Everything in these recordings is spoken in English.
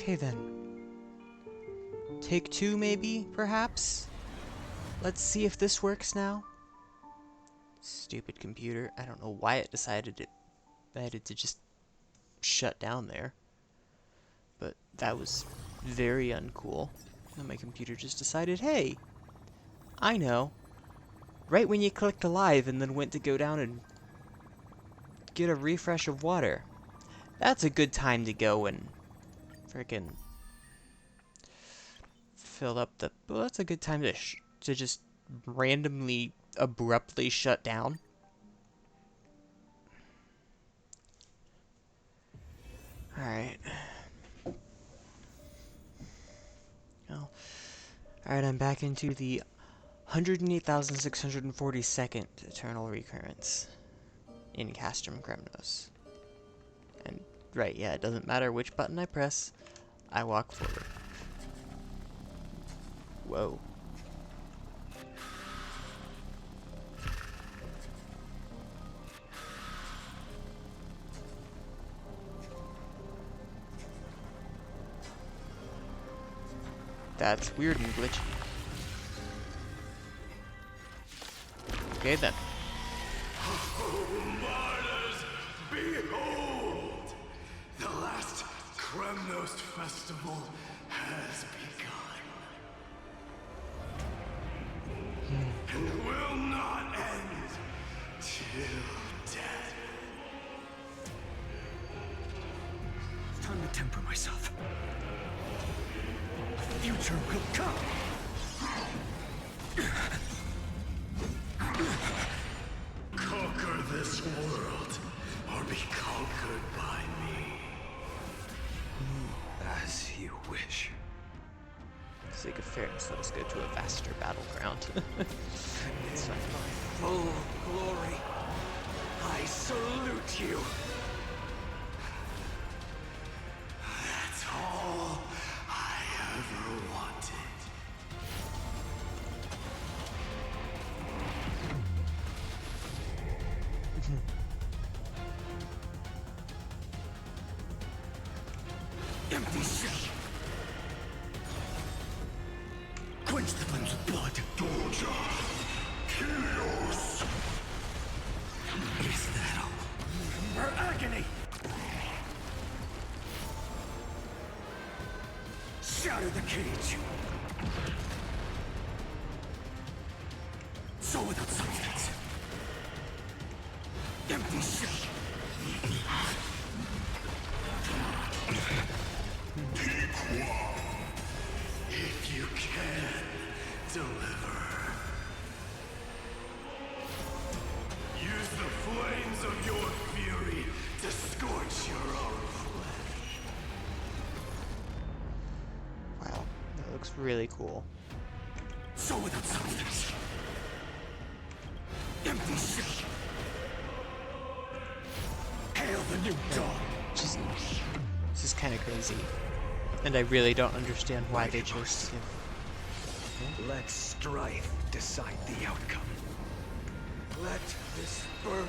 Okay then. Take two maybe, perhaps? Let's see if this works now. Stupid computer. I don't know why it decided to just shut down there. But that was very uncool. And my computer just decided, hey, I know. Right when you clicked alive and then went to go down and get a refresh of water. That's a good time to go and frickin' fill up the... Well, that's a good time to just randomly, abruptly shut down. Alright. Well, alright, I'm back into the 108,642nd eternal recurrence in Castrum Kremnos. And, right, yeah, it doesn't matter which button I press, I walk forward. Whoa. That's weird and glitchy. Okay then. Oh, martyrs, behold! The last Kremnos festival has begun. And will not end till death. It's time to temper myself. A future will come. Conquer this world, or be conquered by me. As you wish. For the sake of fairness, let us go to a vaster battleground. It's fine. Full glory. I salute you. That's all I ever wanted. Empty shell. Quench the flames of blood. Doja, Kyrios. Is that all? Her agony. Shatter the cage. So without substance. Empty shell. If you can deliver. Use the flames of your fury to scorch your own flesh. Wow, that looks really cool. So without substance. Empty shell. Hail the new dawn. Just, this is kind of crazy. And I really don't understand why they chose to give. Let strife decide the outcome. Let this burn.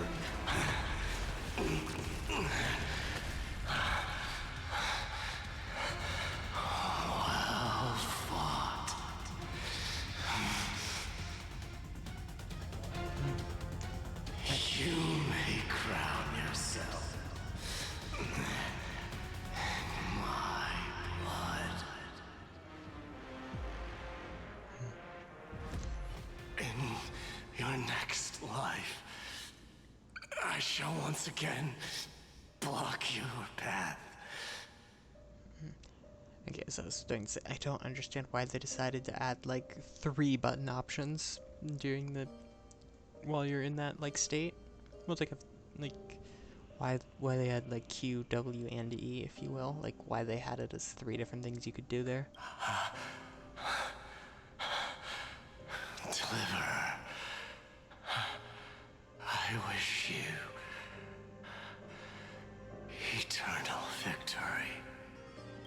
Well fought. You may crown yourself. My blood. In your next life, I shall once again block your path. Okay, so I was going to say, I don't understand why they decided to add like 3 button options during the while you're in that like state. Well, it's like why they had like Q, W, and E, if you will. Like why they had it as 3 different things you could do there. Deliver. I wish you eternal victory.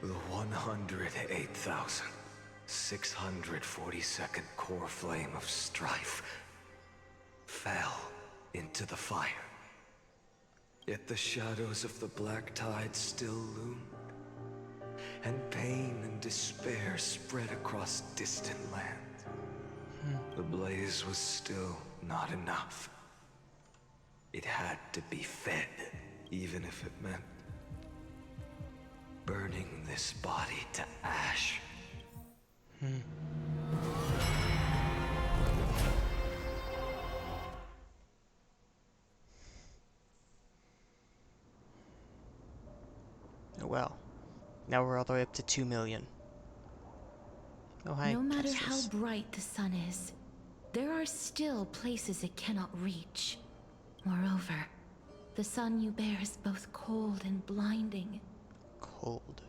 The 108,642nd core flame of strife fell into the fire. Yet the shadows of the black tide still loomed, and pain and despair spread across distant lands. The blaze was still not enough. It had to be fed, even if it meant burning this body to ash. Oh well. Now we're all the way up to 2 million. Oh, hi, No matter how Kestis. bright the sun is, there are still places it cannot reach. Moreover, the sun you bear is both cold and blinding. Cold.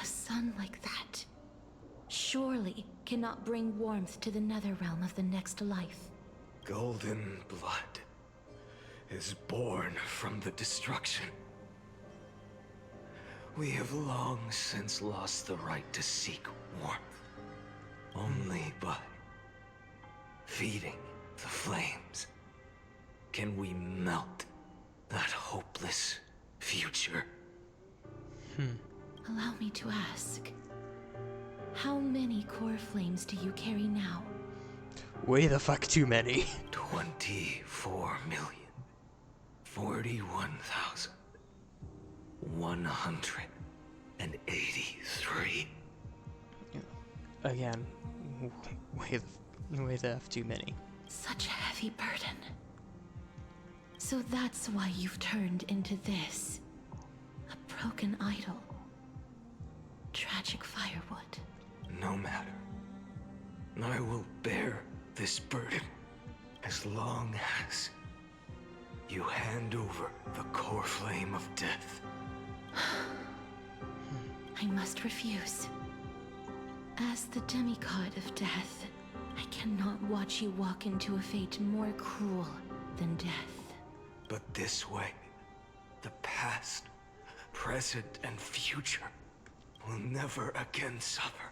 A sun like that surely cannot bring warmth to the nether realm of the next life. Golden blood is born from the destruction. We have long since lost the right to seek warmth. Only by feeding the flames can we melt that hopeless future. Allow me to ask, how many core flames do you carry now? Way the fuck too many. 24,041,183. Again, way the f too many. Such a heavy burden. So that's why you've turned into this. A broken idol. Tragic firewood. No matter. I will bear this burden as long as you hand over the core flame of death. I must refuse. As the demigod of death, I cannot watch you walk into a fate more cruel than death. But this way, the past, present, and future will never again suffer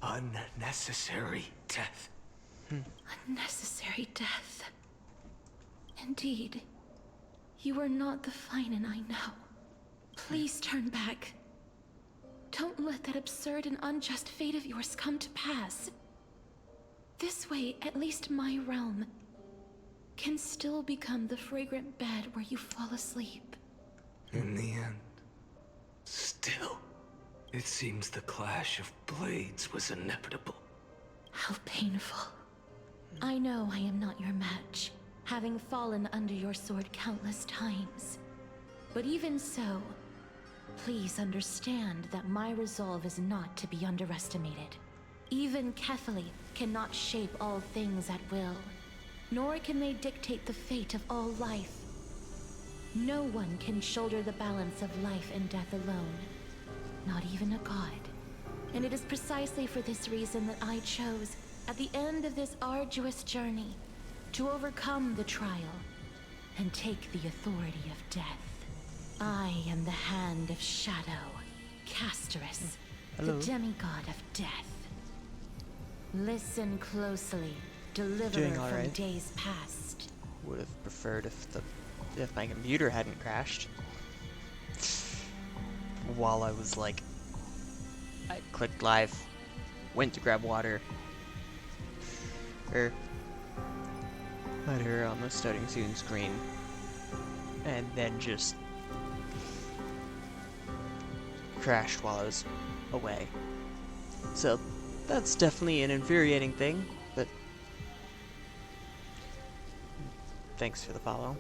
unnecessary death. Unnecessary death. Indeed, you are not the Finan I know. Please turn back. Don't let that absurd and unjust fate of yours come to pass. This way, at least my realm can still become the fragrant bed where you fall asleep. In the end, still, it seems the clash of blades was inevitable. How painful. I know I am not your match, having fallen under your sword countless times. But even so, please understand that my resolve is not to be underestimated. Even Kethali cannot shape all things at will, nor can they dictate the fate of all life. No one can shoulder the balance of life and death alone, not even a god. And it is precisely for this reason that I chose, at the end of this arduous journey, to overcome the trial and take the authority of death. I am the Hand of Shadow, Casterus, Hello. the demigod of death. Listen closely, deliverer Doing from alright. days past. Would have preferred if my computer hadn't crashed. While I was like, I clicked live, went to grab water, had her on the starting soon screen, and then just crashed while I was away. So that's definitely an infuriating thing, but thanks for the follow.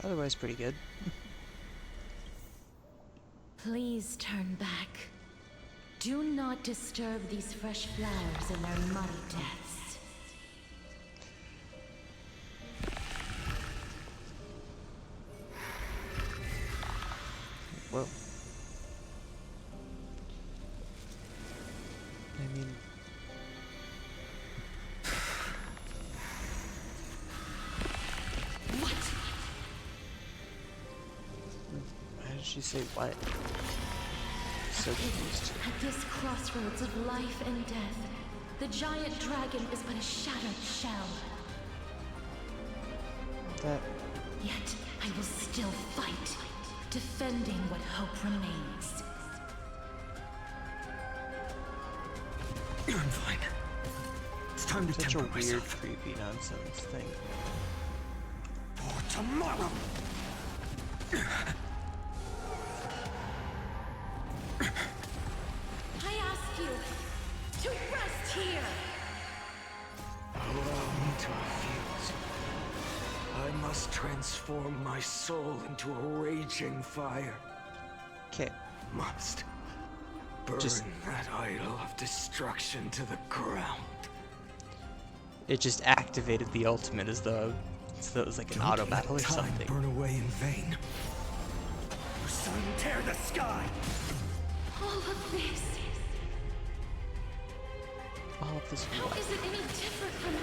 Otherwise pretty good. Please turn back. Do not disturb these fresh flowers in their muddy deaths. Whoa. I mean... What? How did she say what? So confused. At this crossroads of life and death, the giant dragon is but a shattered shell. That Yet I will still fight, defending what hope remains. I'm fine. It's time to such a temper weird, myself. creepy nonsense thing. For tomorrow. I ask you to rest here! Allow me to refuse. I must transform my soul into a raging fire. Okay. Must burn Just- that idol of destruction to the ground. It just activated the ultimate as though it was like an auto battle or something. Burn away in vain. Sun, tear the sky! All of this, All of this how what? is it any different from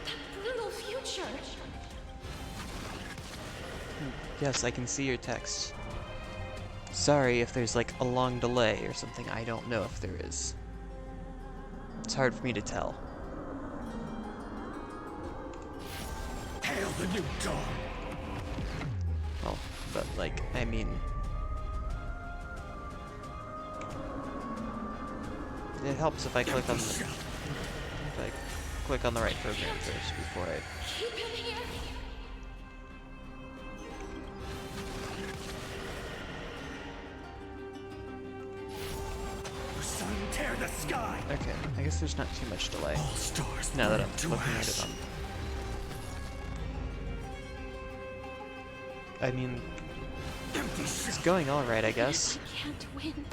that brutal future? Yes, I can see your text. Sorry if there's like a long delay or something. I don't know if there is. It's hard for me to tell. Hail the new dawn! Well, but like, I mean... It helps if I click on the right program first before I... Keep him here! Sun, tear the sky! Okay, I guess there's not too much delay. All stars Now that burn I'm to looking at ash. it on... I mean, Empty it's shell. going alright, I guess. I can't win.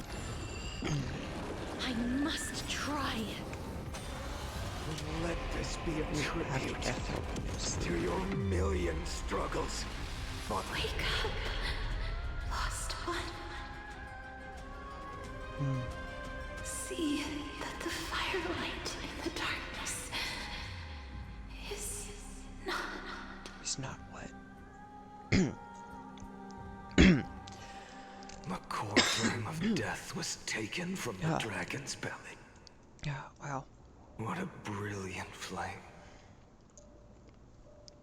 I must try. Let this be a After tribute death, help me to sleep. to your million struggles. But Wake up, lost one. See that the firelight in the darkness is not. It's not what? the core flame of death was taken from the Yeah. dragon's belly. Yeah, wow. What a brilliant flame.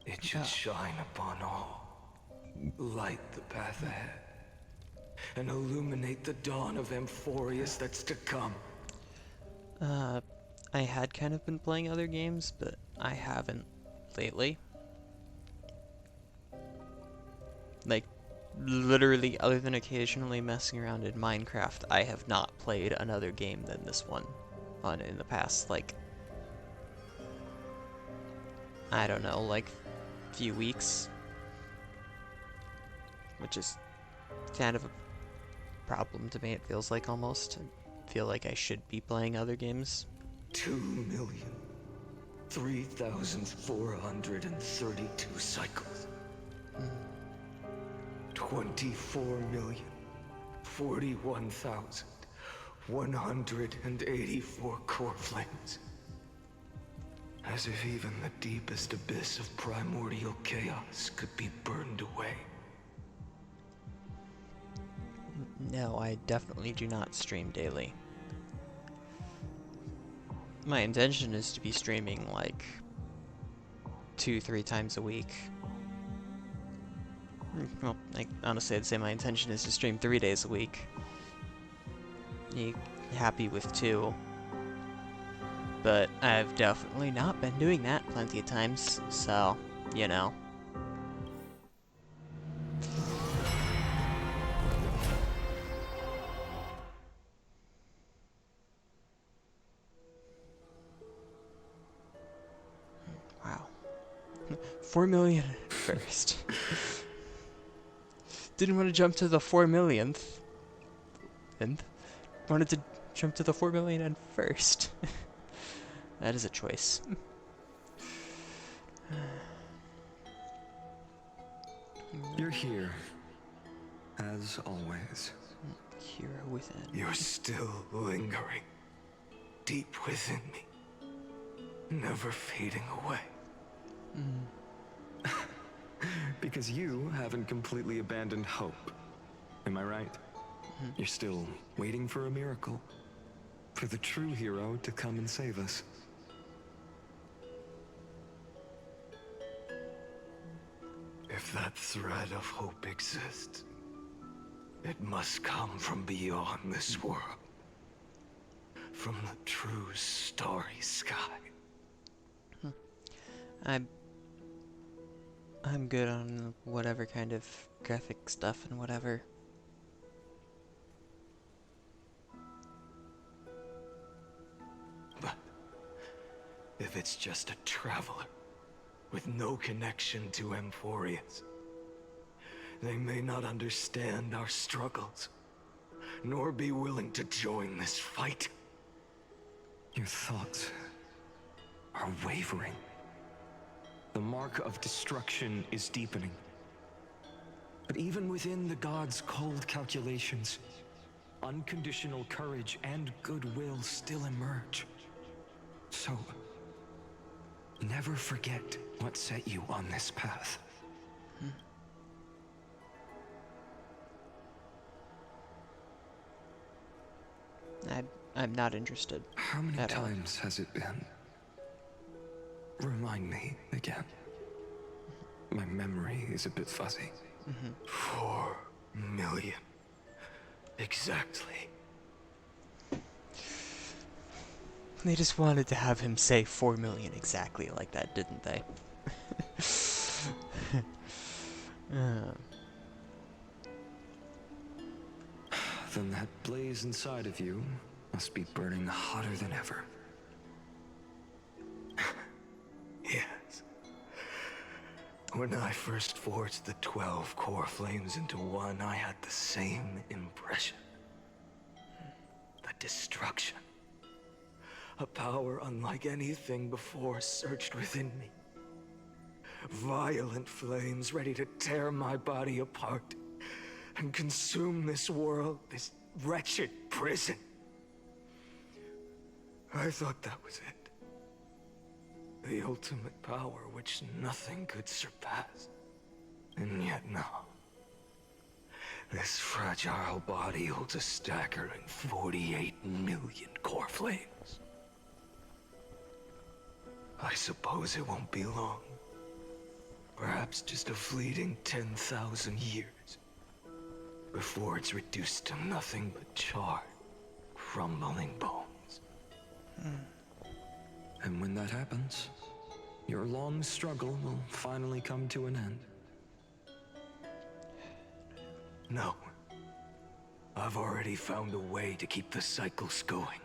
It should Yeah. shine upon all, light the path ahead, and illuminate the dawn of Amphorius that's to come. I had kind of been playing other games, but I haven't lately. Like, literally, other than occasionally messing around in Minecraft, I have not played another game than this one in the past, like, I don't know, like, few weeks. Which is kind of a problem to me, it feels like, almost. I feel like I should be playing other games. 2,003,432 cycles. 24,041,184 core flames. As if even the deepest abyss of primordial chaos could be burned away. No, I definitely do not stream daily. My intention is to be streaming like 2-3 times a week. Well, like, honestly, I'd say my intention is to stream 3 days a week. You happy with 2? But I've definitely not been doing that plenty of times, so, you know. Wow. 4 million first. Didn't want to jump to the 4 millionth. And wanted to jump to the 4 million and first. That is a choice. You're here, as always. Hero within. You're still lingering, deep within me, never fading away. Because you haven't completely abandoned hope. Am I right? You're still waiting for a miracle. For the true hero to come and save us. If that thread of hope exists, it must come from beyond this world. From the true starry sky. I'm good on whatever kind of graphic stuff and whatever. But if it's just a traveler with no connection to Emphorius, they may not understand our struggles, nor be willing to join this fight. Your thoughts are wavering. The mark of destruction is deepening. But even within the gods' cold calculations, unconditional courage and goodwill still emerge. So, never forget what set you on this path. I'm not interested. How many at all. times has it been? Remind me again. My memory is a bit fuzzy. 4 million. Exactly. They just wanted to have him say 4 million exactly like that, didn't they? Then that blaze inside of you must be burning hotter than ever. Yes. When I first forged the 12 core flames into one, I had the same impression. The destruction. A power unlike anything before surged within me. Violent flames ready to tear my body apart and consume this world, this wretched prison. I thought that was it. The ultimate power which nothing could surpass. And yet now, this fragile body holds a staggering 48 million core flames. I suppose it won't be long. Perhaps just a fleeting 10,000 years. Before it's reduced to nothing but charred, crumbling bones. And when that happens, your long struggle will finally come to an end. No. I've already found a way to keep the cycles going.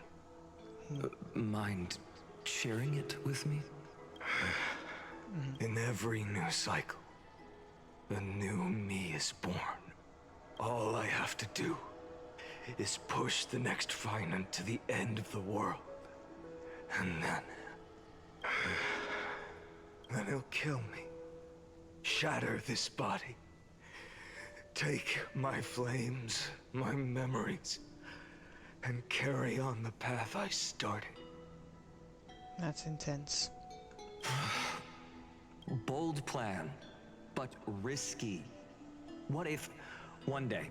Mind sharing it with me? In every new cycle, a new me is born. All I have to do is push the next finite to the end of the world. And then he'll kill me. Shatter this body. Take my flames, my memories, and carry on the path I started. That's intense. Bold plan, but risky. What if, one day,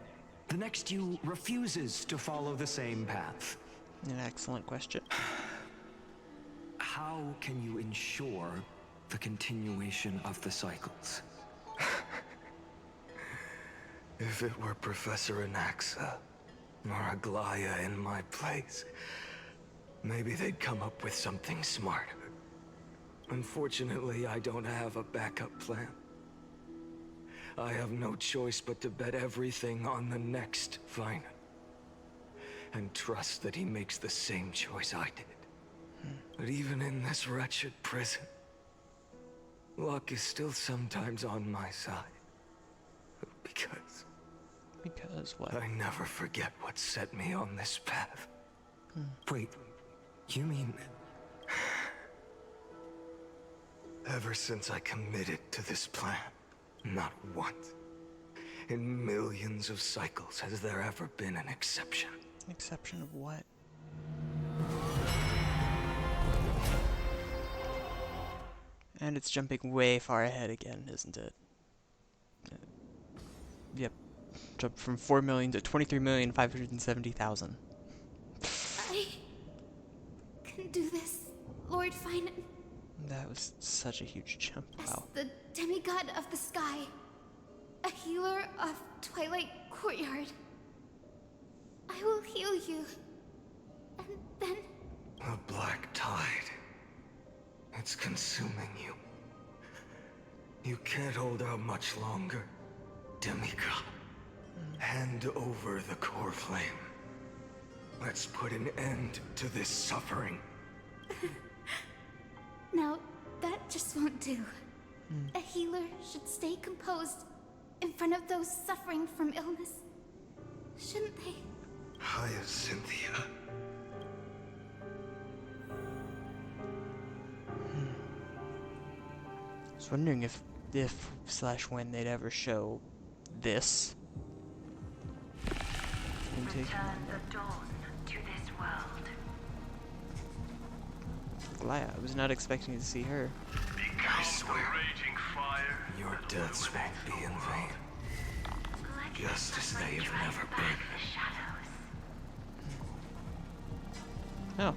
the next you refuses to follow the same path? An excellent question. How can you ensure the continuation of the cycles? If it were Professor Anaxa or Aglaya in my place, maybe they'd come up with something smarter. Unfortunately, I don't have a backup plan. I have no choice but to bet everything on the next finite. And trust that he makes the same choice I did. But even in this wretched prison, luck is still sometimes on my side. Because what? I never forget what set me on this path. Wait, you mean... Ever since I committed to this plan, not once, in millions of cycles, has there ever been an exception. An exception of what? And it's jumping way far ahead again, isn't it? Yep. Jumped from 4 million to 23,570,000. I can do this, Lord Finan. That was such a huge jump. As Wow. the demigod of the sky, a healer of Twilight Courtyard. I will heal you. And then... The black tide. It's consuming you. You can't hold out much longer. Demigod. Hand over the core flame. Let's put an end to this suffering. Now, that just won't do. A healer should stay composed in front of those suffering from illness. Shouldn't they? Hyacinthia. I was wondering if/when they'd ever show this. Return the dawn to this world. Glad I was not expecting to see her. I swear, Raging fire. your deaths won't be in vain. Just as they have never been. Oh.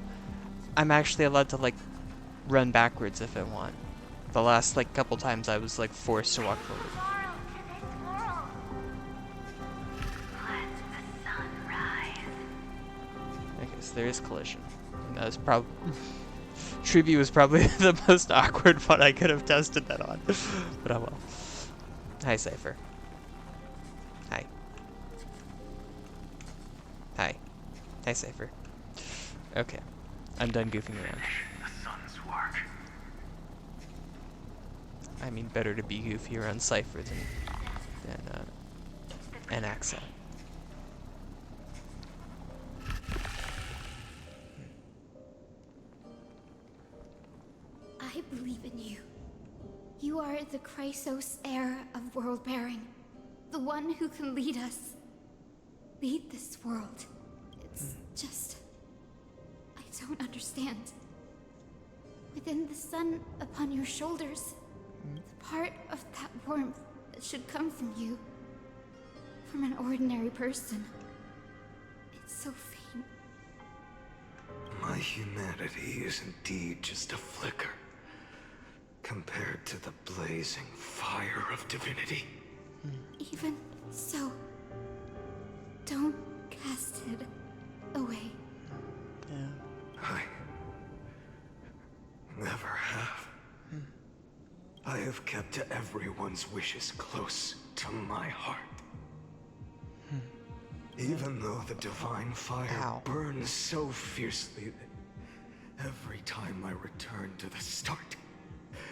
I'm actually allowed to, like, run backwards if I want. The last, like, couple times I was, like, forced to walk forward. Tomorrow to this world. Let the sun rise. Okay, so there is collision. And that was probably... Tribute was probably the most awkward one I could have tested that on. But oh well. Hi, Cypher. Hi. Hi. Hi, Cypher. Okay. I'm done goofing around. The sun's work. I mean, better to be goofier on Cypher than Axa. I believe in you. You are the Chrysos heir of world bearing. The one who can lead us. Lead this world. It's just... I don't understand. Within the sun upon your shoulders, the part of that warmth that should come from you, from an ordinary person, it's so faint. My humanity is indeed just a flicker compared to the blazing fire of divinity. Even so, don't cast it away. Yeah. I never have. I have kept everyone's wishes close to my heart. Even though the divine fire Ow. burns so fiercely that every time I return to the start,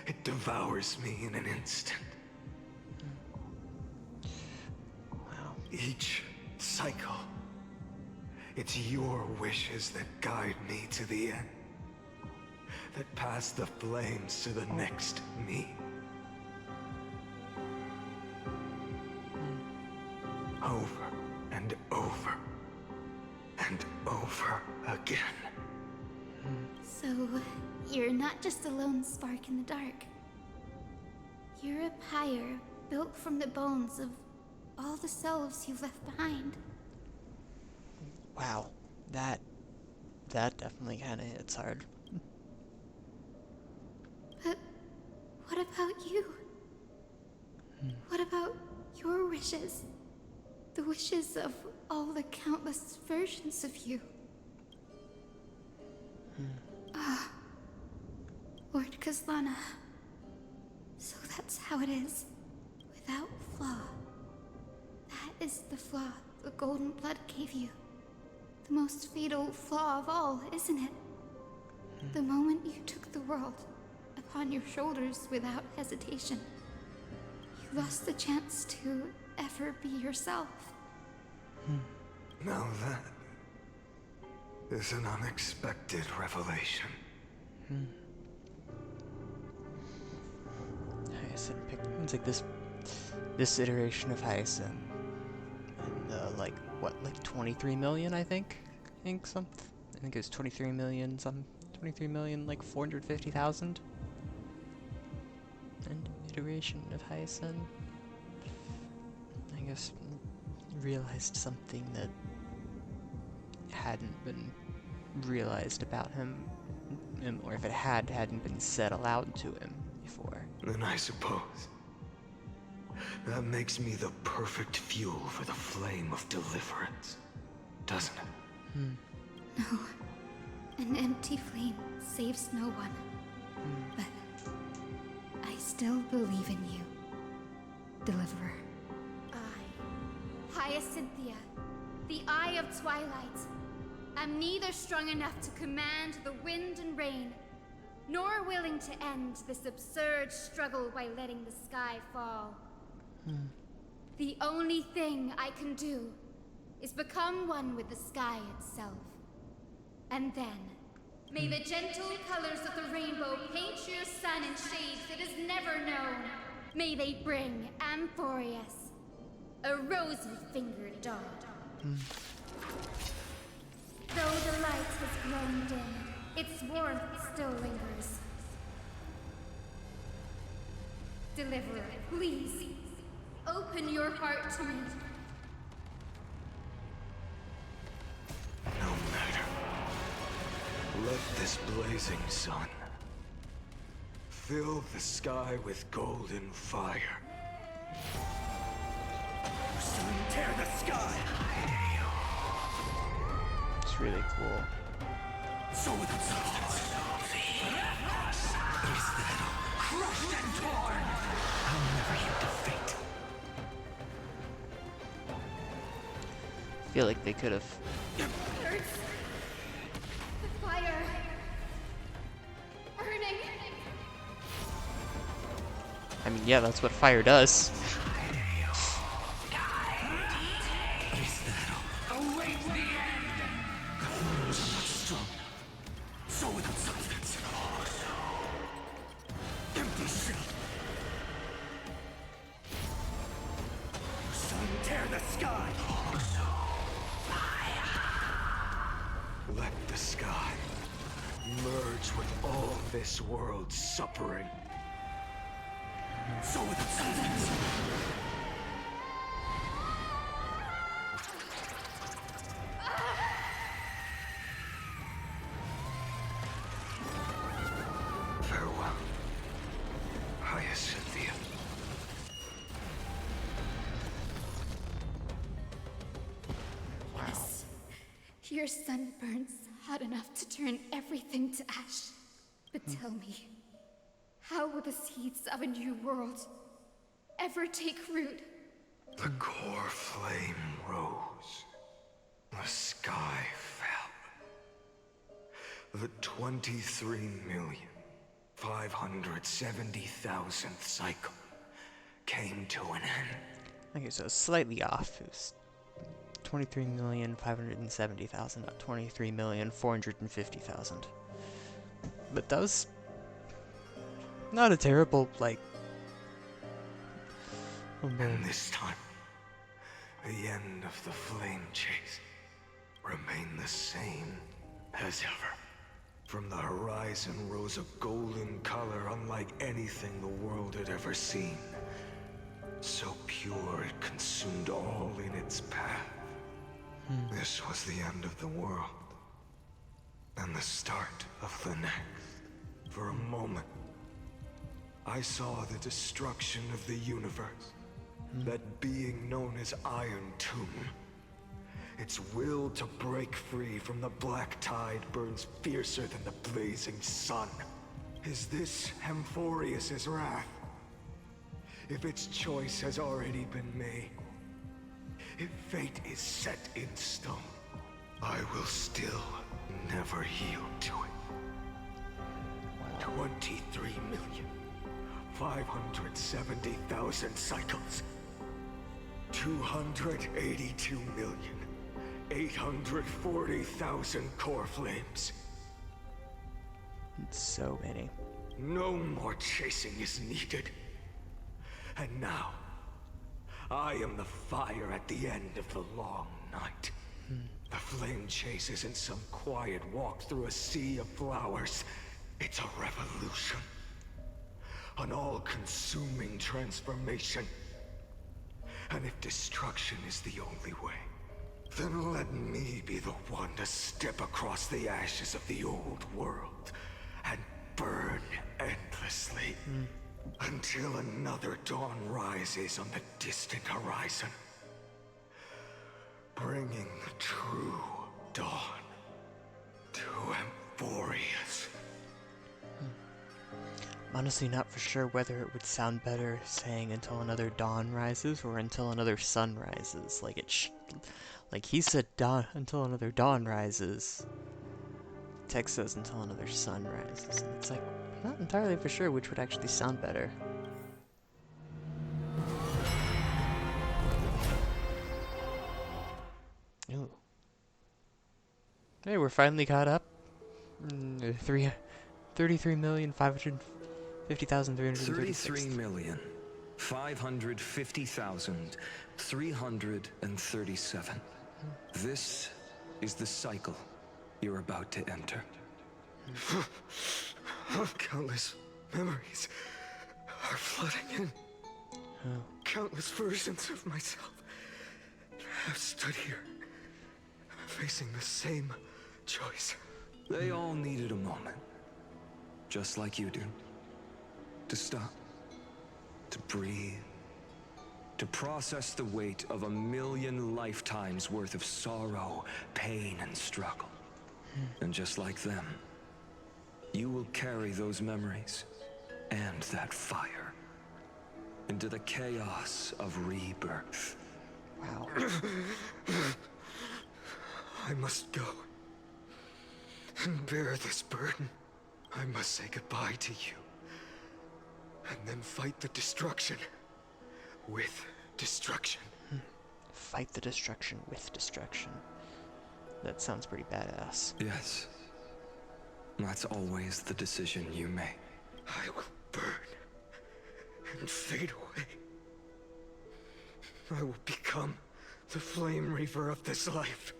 it devours me in an instant. Wow. Each cycle, it's your wishes that guide me to the end. That pass the flames to the next me. Over and over and over again. So, you're not just a lone spark in the dark. You're a pyre built from the bones of all the selves you've left behind. Wow. That definitely kind of hits hard. But what about you? What about your wishes? The wishes of all the countless versions of you. Lord Kazlana. So that's how it is. Without flaw. That is the flaw the golden blood gave you. The most fatal flaw of all, isn't it? The moment you took the world upon your shoulders without hesitation, you lost the chance to ever be yourself. Now that is an unexpected revelation. Hyacinth it's like this iteration of Hyacinth. And like what, like 23 million, I think it was 23 million like 450,000. And iteration of Hyacinth, I guess, realized something that hadn't been realized about him, or if it hadn't been said aloud to him before. Then I suppose That makes me the perfect fuel for the flame of deliverance, doesn't it? No. An empty flame saves no one. But I still believe in you, Deliverer. I, Hyacinthia, the Eye of Twilight, am neither strong enough to command the wind and rain, nor willing to end this absurd struggle by letting the sky fall. The only thing I can do is become one with the sky itself. And then, may the gentle colors of the rainbow paint your sun in shades it has never known. May they bring Amphorius, a rosy-fingered dog. Though the light has grown dim, its warmth still lingers. Deliverer, please, open your heart to me. No matter. Let this blazing sun fill the sky with golden fire. Sun, tear the sky! It's really cool. So with the substance. Is that crushed and torn? I'll never yield to fate. I feel like they could have. Hurts. The fire. Burning. I mean, yeah, that's what fire does. Await the end! The flames are not strong. So without substance. Empty shell. Sun, tear the sky! Let the sky merge with all this world's suffering. So without substance. Farewell, Hyacinthia. Yes. Your sun burns hot enough to turn everything to ash. But tell me, how will the seeds of a new world ever take root? The core flame rose. The sky fell. The 23,570,000th cycle came to an end. Okay, so it's slightly off. It was 23,570,000, not 23,450,000. But that was not a terrible, like. Oh And man. this time, the end of the flame chase remained the same as ever. From the horizon rose a golden color unlike anything the world had ever seen. So pure it consumed all in its path. This was the end of the world. And the start of the next. For a moment, I saw the destruction of the universe. That being known as Iron Tomb. Its will to break free from the black tide burns fiercer than the blazing sun. Is this Amphorius's wrath? If its choice has already been made, if fate is set in stone, I will still never yield to it. 23,570,000 cycles. 282,840,000 core flames. It's so many. No more chasing is needed. And now, I am the fire at the end of the long night. The flame chase isn't some quiet walk through a sea of flowers. It's a revolution. An all-consuming transformation. And if destruction is the only way, then let me be the one to step across the ashes of the old world and burn endlessly. Until another dawn rises on the distant horizon, bringing the true dawn to Emphorius. I'm honestly not for sure whether it would sound better saying until another dawn rises or until another sun rises. Like he said dawn until another dawn rises. Text says until another sun rises. And it's like, I'm not entirely for sure which would actually sound better. Ooh. Hey, we're finally caught up. 33,550,337. This is the cycle you're about to enter. Countless memories are flooding in. Countless versions of myself have stood here, facing the same choice. They all needed a moment, just like you do. To stop, to breathe, to process the weight of 1,000,000 lifetimes worth of sorrow, pain, and struggle. And just like them, you will carry those memories and that fire into the chaos of rebirth. Wow. I must go and bear this burden. I must say goodbye to you, and then fight the destruction with destruction. Fight the destruction with destruction. That sounds pretty badass. Yes, that's always the decision you make. I will burn and fade away. I will become the flame reaver of this life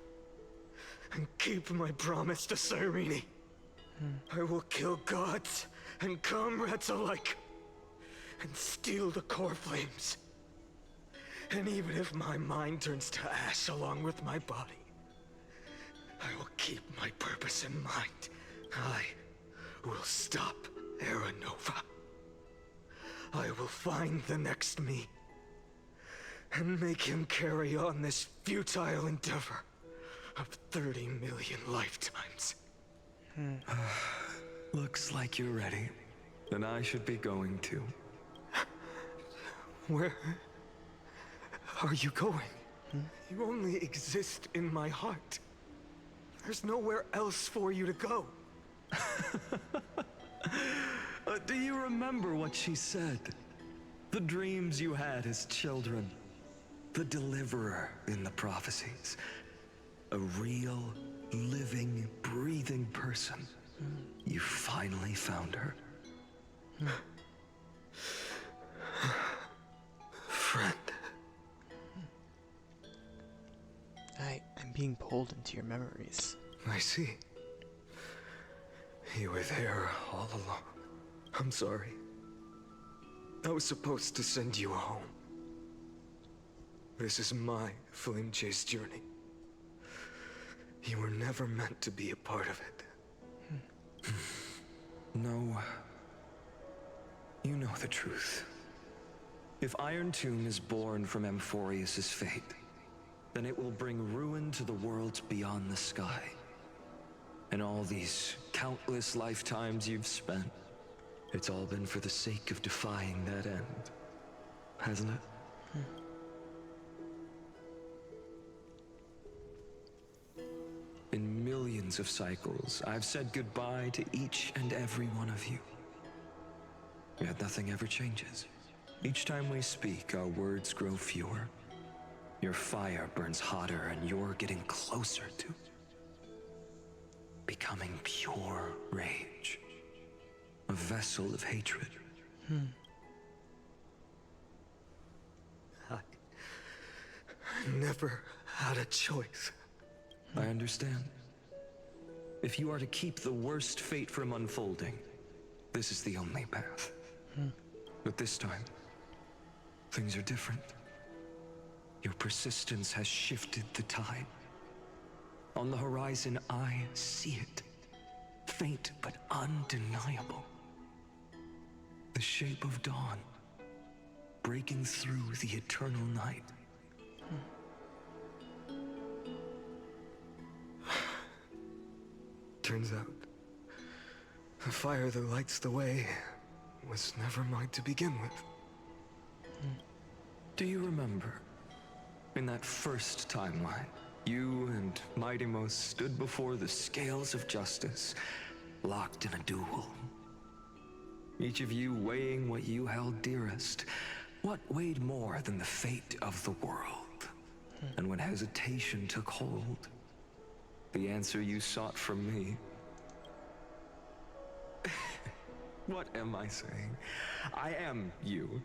and keep my promise to Cyrene. I will kill gods and comrades alike and steal the core flames. And even if my mind turns to ash along with my body, I will keep my purpose in mind. I will stop Era Nova. I will find the next me and make him carry on this futile endeavor of 30 million lifetimes. Looks like you're ready. Then I should be going too. Where are you going? You only exist in my heart. There's nowhere else for you to go. Do you remember what she said? The dreams you had as children. The deliverer in the prophecies. A real, living, breathing person. You finally found her. Friend. I'm being pulled into your memories. I see. You were there all along. I'm sorry. I was supposed to send you home. This is my flame chase journey. You were never meant to be a part of it. No. You know the truth. If Iron Tomb is born from Emphorius' fate, then it will bring ruin to the worlds beyond the sky. And all these countless lifetimes you've spent, it's all been for the sake of defying that end, hasn't it? In millions of cycles, I've said goodbye to each and every one of you. Yet nothing ever changes. Each time we speak, our words grow fewer. Your fire burns hotter, and you're getting closer to becoming pure rage. A vessel of hatred. I never had a choice. I understand. If you are to keep the worst fate from unfolding, this is the only path. But this time, things are different. Your persistence has shifted the tide. On the horizon, I see it. Faint but undeniable. the shape of dawn, breaking through the eternal night. Turns out, the fire that lights the way was never mine to begin with. Do you remember, in that first timeline, you and Mightymost stood before the scales of justice, locked in a duel? Each of you weighing what you held dearest. What weighed more than the fate of the world? And when hesitation took hold, the answer you sought from me. What am I saying? I am you.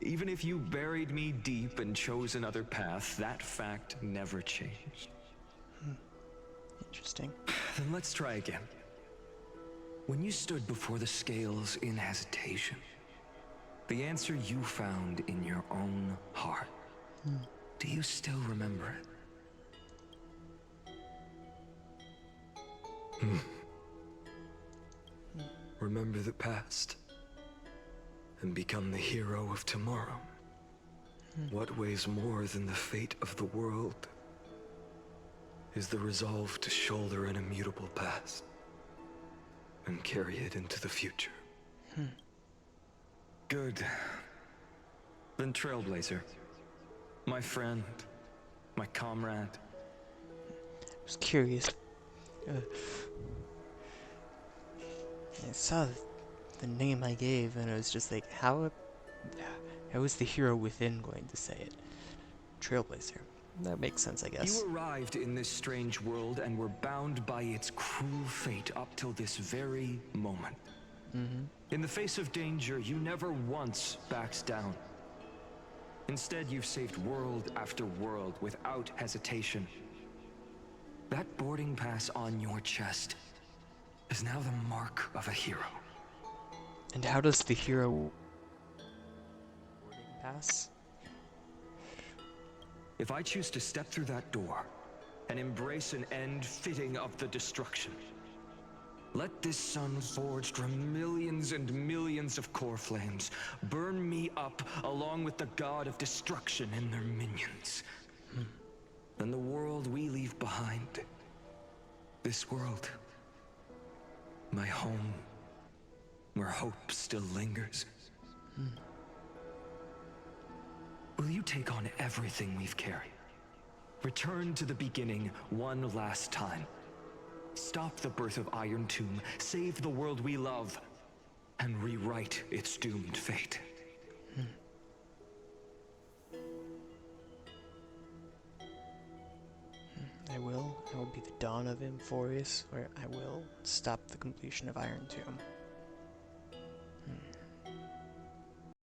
Even if you buried me deep and chose another path, that fact never changed. Interesting. Then let's try again. When you stood before the scales in hesitation, the answer you found in your own heart, do you still remember it? Remember the past and become the hero of tomorrow. What weighs more than the fate of the world is the resolve to shoulder an immutable past and carry it into the future. Good. Then Trailblazer, my friend, my comrade. I was curious. I saw the name I gave, and I was just like, how is the hero within going to say it? Trailblazer. That makes sense, I guess. You arrived in this strange world and were bound by its cruel fate up till this very moment. In the face of danger, you never once backed down. Instead, you've saved world after world without hesitation. That boarding pass on your chest is now the mark of a hero. And how does the hero boarding pass? If I choose to step through that door and embrace an end fitting of the destruction, let this sun forged from millions and millions of core flames burn me up along with the god of destruction and their minions. Then the world we leave behind, this world, my home, where hope still lingers. Will you take on everything we've carried? Return to the beginning one last time. Stop the birth of Iron Tomb, save the world we love, and rewrite its doomed fate. I will. I will be the dawn of Emphorius, or I will stop the completion of Iron Tomb.